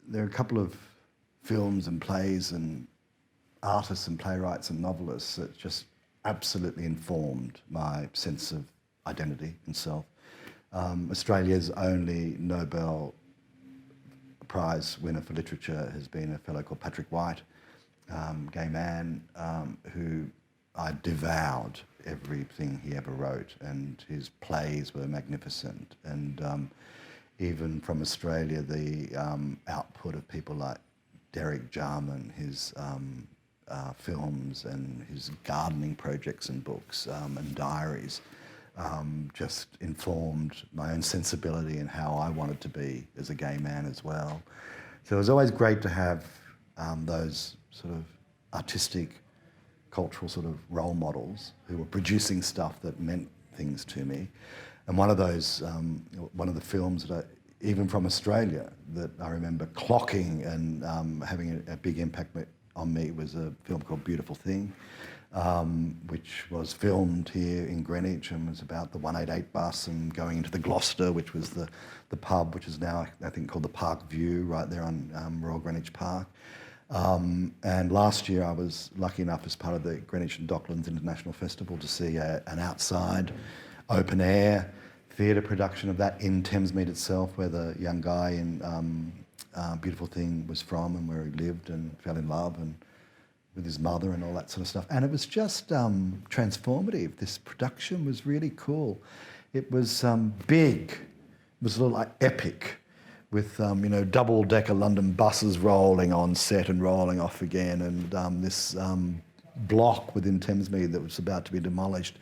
there are a couple of films and plays and artists and playwrights and novelists that just absolutely informed my sense of identity and self. Australia's only Nobel Prize winner for literature has been a fellow called Patrick White, gay man, who I devoured everything he ever wrote, and his plays were magnificent. And even from Australia, the output of people like Derek Jarman, his films and his gardening projects and books and diaries just informed my own sensibility and how I wanted to be as a gay man as well. So it was always great to have those sort of artistic, cultural sort of role models who were producing stuff that meant things to me. And one of those, one of the films that even from Australia, that I remember clocking and having a big impact on me was a film called Beautiful Thing, which was filmed here in Greenwich and was about the 188 bus and going into the Gloucester, which was the pub, which is now, I think, called the Park View, right there on Royal Greenwich Park. And last year I was lucky enough as part of the Greenwich and Docklands International Festival to see an outside, open air theatre production of that in Thamesmead itself, where the young guy in Beautiful Thing was from and where he lived and fell in love and with his mother and all that sort of stuff. And it was just transformative. This production was really cool. It was big. It was a little like epic, with double-decker London buses rolling on set and rolling off again, and this block within Thamesmead that was about to be demolished.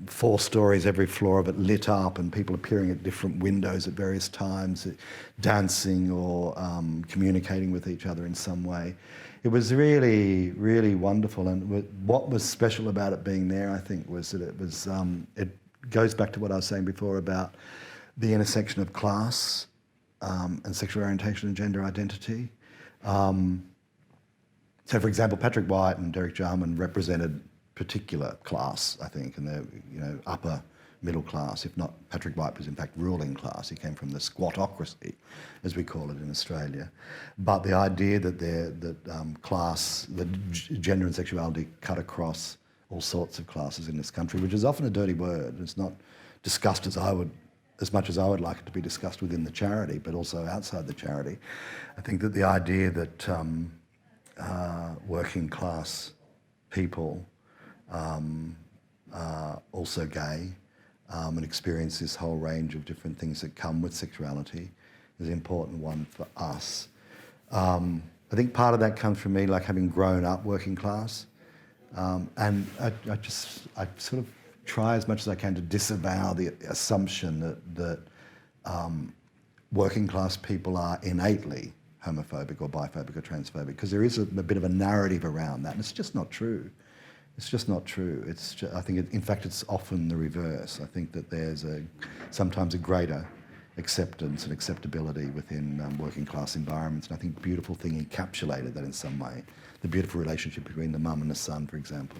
4 stories, every floor of it lit up, and people appearing at different windows at various times, dancing or communicating with each other in some way. It was really, really wonderful, and what was special about it being there, I think, was that it was. It goes back to what I was saying before about the intersection of class and sexual orientation and gender identity. So, for example, Patrick White and Derek Jarman represented particular class, I think, and they're upper middle class. If not, Patrick White was in fact ruling class. He came from the squatocracy, as we call it in Australia. But the idea that class, that gender and sexuality cut across all sorts of classes in this country, which is often a dirty word. It's not discussed as much as I would like it to be discussed within the charity, but also outside the charity. I think that the idea that working class people also gay and experience this whole range of different things that come with sexuality is an important one for us. I think part of that comes from me, like having grown up working class, and I sort of try as much as I can to disavow the assumption that working class people are innately homophobic or biphobic or transphobic, because there is a bit of a narrative around that, and it's just not true. It's just not true. I think, in fact, it's often the reverse. I think that there's sometimes a greater acceptance and acceptability within working class environments, and I think Beautiful Thing encapsulated that in some way. The beautiful relationship between the mum and the son, for example.